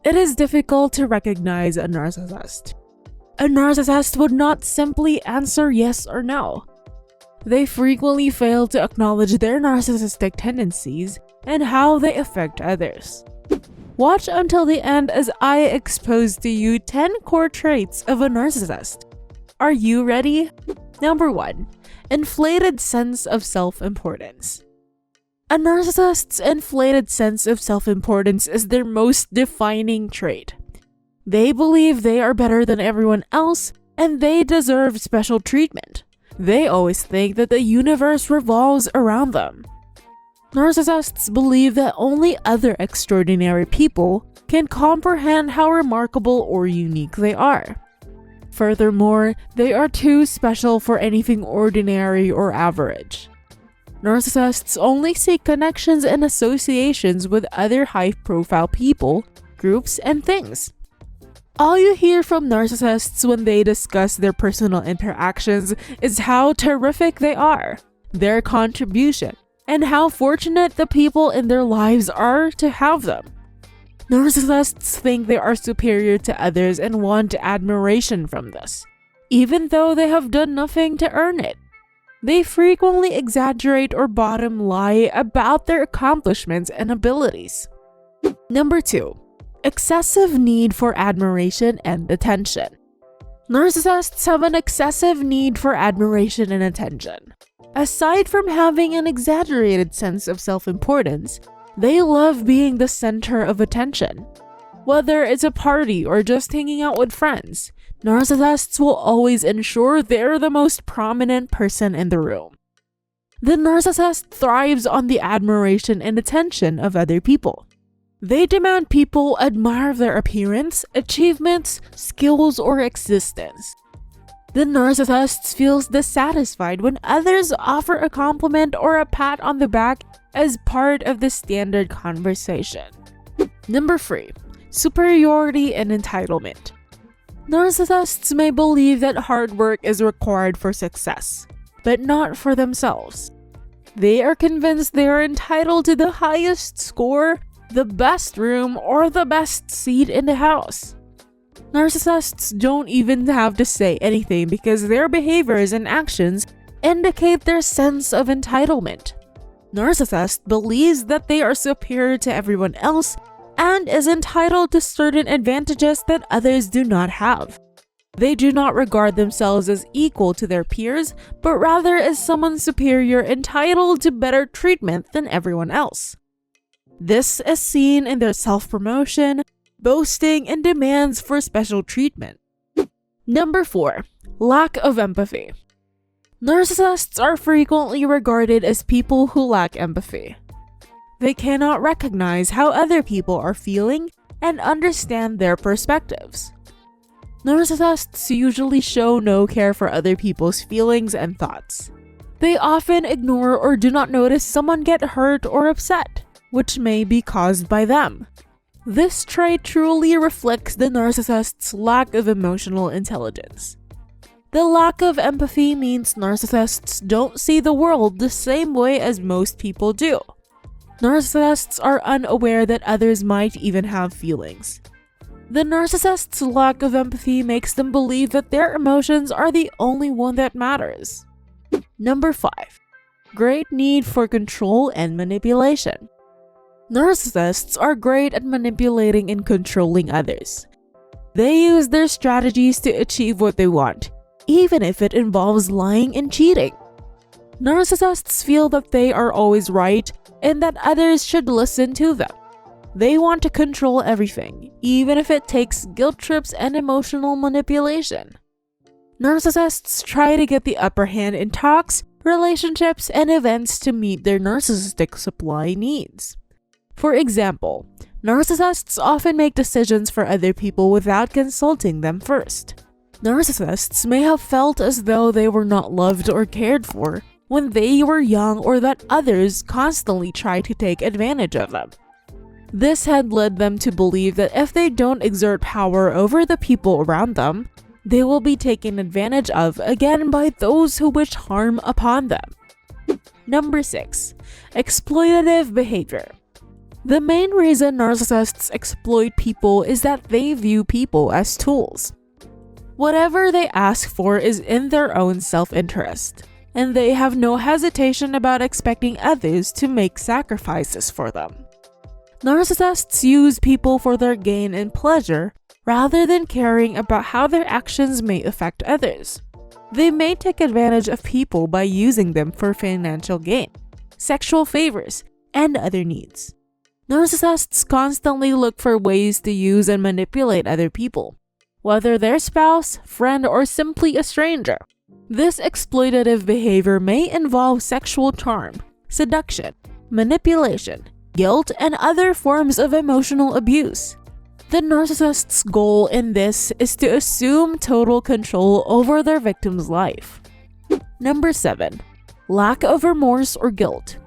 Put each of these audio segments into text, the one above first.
it is difficult to recognize a narcissist. A narcissist would not simply answer yes or no. They frequently fail to acknowledge their narcissistic tendencies and how they affect others. Watch until the end as I expose to you 10 core traits of a narcissist. Are you ready? Number 1. Inflated sense of self-importance. A narcissist's inflated sense of self-importance is their most defining trait. They believe they are better than everyone else and they deserve special treatment. They always think that the universe revolves around them. Narcissists believe that only other extraordinary people can comprehend how remarkable or unique they are. Furthermore, they are too special for anything ordinary or average. Narcissists only seek connections and associations with other high-profile people, groups, and things. All you hear from narcissists when they discuss their personal interactions is how terrific they are, their contribution, and how fortunate the people in their lives are to have them. Narcissists think they are superior to others and want admiration from this, even though they have done nothing to earn it. They frequently exaggerate or bottom lie about their accomplishments and abilities. Number 2. Excessive need for admiration and attention. Narcissists have an excessive need for admiration and attention. Aside from having an exaggerated sense of self-importance, they love being the center of attention. Whether it's a party or just hanging out with friends, narcissists will always ensure they're the most prominent person in the room. The narcissist thrives on the admiration and attention of other people. They demand people admire their appearance, achievements, skills, or existence. The narcissist feels dissatisfied when others offer a compliment or a pat on the back as part of the standard conversation. Number 3. Superiority and entitlement. Narcissists may believe that hard work is required for success, but not for themselves. They are convinced they are entitled to the highest score, the best room, or the best seat in the house. Narcissists don't even have to say anything because their behaviors and actions indicate their sense of entitlement. Narcissist believes that they are superior to everyone else and is entitled to certain advantages that others do not have. They do not regard themselves as equal to their peers, but rather as someone superior entitled to better treatment than everyone else. This is seen in their self-promotion, boasting, and demands for special treatment. Number 4. Lack of empathy. Narcissists are frequently regarded as people who lack empathy. They cannot recognize how other people are feeling and understand their perspectives. Narcissists usually show no care for other people's feelings and thoughts. They often ignore or do not notice someone get hurt or upset, which may be caused by them. This trait truly reflects the narcissist's lack of emotional intelligence. The lack of empathy means narcissists don't see the world the same way as most people do. Narcissists are unaware that others might even have feelings. The narcissist's lack of empathy makes them believe that their emotions are the only one that matters. Number 5. Great need for control and manipulation. Narcissists are great at manipulating and controlling others. They use their strategies to achieve what they want, even if it involves lying and cheating. Narcissists feel that they are always right and that others should listen to them. They want to control everything, even if it takes guilt trips and emotional manipulation. Narcissists try to get the upper hand in talks, relationships, and events to meet their narcissistic supply needs. For example, narcissists often make decisions for other people without consulting them first. Narcissists may have felt as though they were not loved or cared for when they were young, or that others constantly try to take advantage of them. This had led them to believe that if they don't exert power over the people around them, they will be taken advantage of again by those who wish harm upon them. Number 6. Exploitative behavior. The main reason narcissists exploit people is that they view people as tools. Whatever they ask for is in their own self-interest, and they have no hesitation about expecting others to make sacrifices for them. Narcissists use people for their gain and pleasure rather than caring about how their actions may affect others. They may take advantage of people by using them for financial gain, sexual favors, and other needs. Narcissists constantly look for ways to use and manipulate other people, whether their spouse, friend, or simply a stranger. This exploitative behavior may involve sexual charm, seduction, manipulation, guilt, and other forms of emotional abuse. The narcissist's goal in this is to assume total control over their victim's life. Number 7. Lack of remorse or guilt.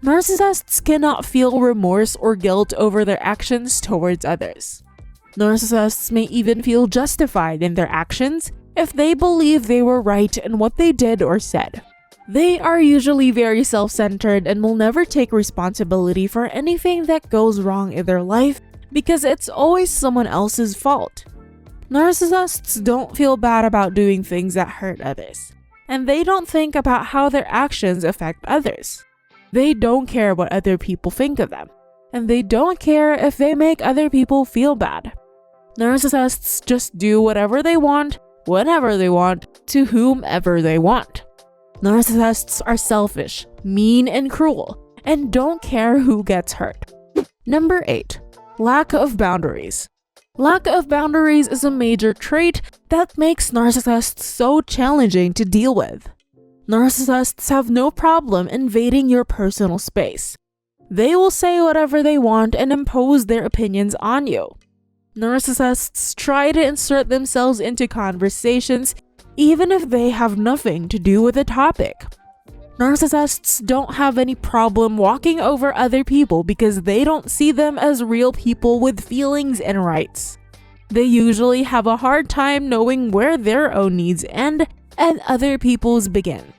Narcissists cannot feel remorse or guilt over their actions towards others. Narcissists may even feel justified in their actions if they believe they were right in what they did or said. They are usually very self-centered and will never take responsibility for anything that goes wrong in their life because it's always someone else's fault. Narcissists don't feel bad about doing things that hurt others, and they don't think about how their actions affect others. They don't care what other people think of them, and they don't care if they make other people feel bad. Narcissists just do whatever they want, whenever they want, to whomever they want. Narcissists are selfish, mean, and cruel, and don't care who gets hurt. Number 8. Lack of boundaries. Lack of boundaries is a major trait that makes narcissists so challenging to deal with. Narcissists have no problem invading your personal space. They will say whatever they want and impose their opinions on you. Narcissists try to insert themselves into conversations even if they have nothing to do with the topic. Narcissists don't have any problem walking over other people because they don't see them as real people with feelings and rights. They usually have a hard time knowing where their own needs end and other people's begin.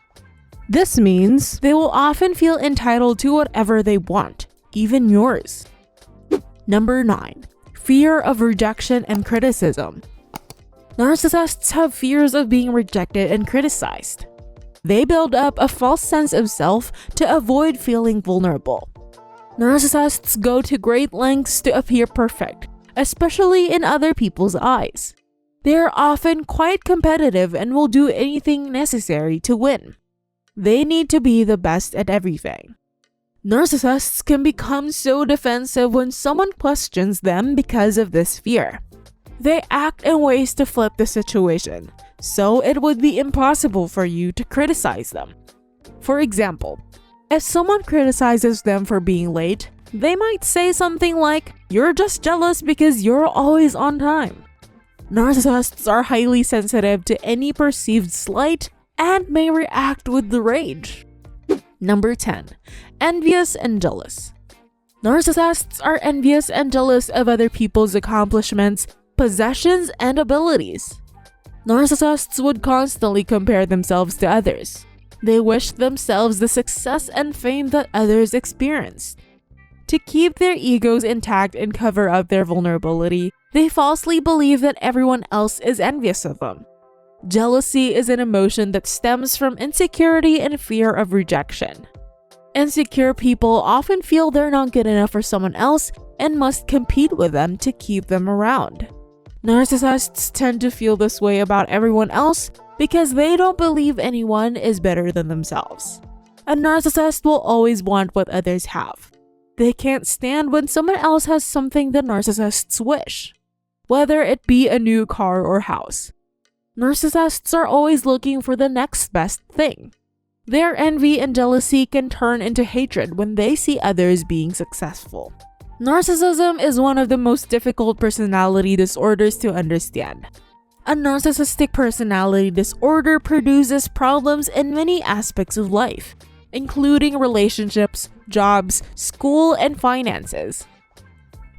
This means they will often feel entitled to whatever they want, even yours. Number 9. Fear of rejection and criticism. Narcissists have fears of being rejected and criticized. They build up a false sense of self to avoid feeling vulnerable. Narcissists go to great lengths to appear perfect, especially in other people's eyes. They are often quite competitive and will do anything necessary to win. They need to be the best at everything. Narcissists can become so defensive when someone questions them because of this fear. They act in ways to flip the situation, so it would be impossible for you to criticize them. For example, if someone criticizes them for being late, they might say something like, "You're just jealous because you're always on time." Narcissists are highly sensitive to any perceived slight and may react with the rage. Number 10. Envious and jealous. Narcissists are envious and jealous of other people's accomplishments, possessions, and abilities. Narcissists would constantly compare themselves to others. They wish themselves the success and fame that others experienced. To keep their egos intact and cover up their vulnerability, they falsely believe that everyone else is envious of them. Jealousy is an emotion that stems from insecurity and fear of rejection. Insecure people often feel they're not good enough for someone else and must compete with them to keep them around. Narcissists tend to feel this way about everyone else because they don't believe anyone is better than themselves. A narcissist will always want what others have. They can't stand when someone else has something the narcissists wish, whether it be a new car or house. Narcissists are always looking for the next best thing. Their envy and jealousy can turn into hatred when they see others being successful. Narcissism is one of the most difficult personality disorders to understand. A narcissistic personality disorder produces problems in many aspects of life, including relationships, jobs, school, and finances.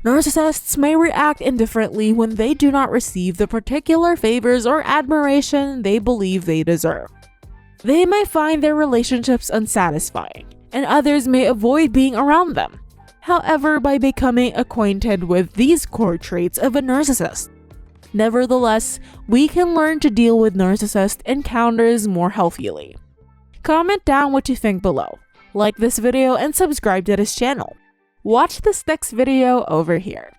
Narcissists may react indifferently when they do not receive the particular favors or admiration they believe they deserve. They may find their relationships unsatisfying, and others may avoid being around them. however, by becoming acquainted with these core traits of a narcissist. Nevertheless, we can learn to deal with narcissist encounters more healthily. Comment down what you think below, like this video, and subscribe to this channel. Watch this next video over here.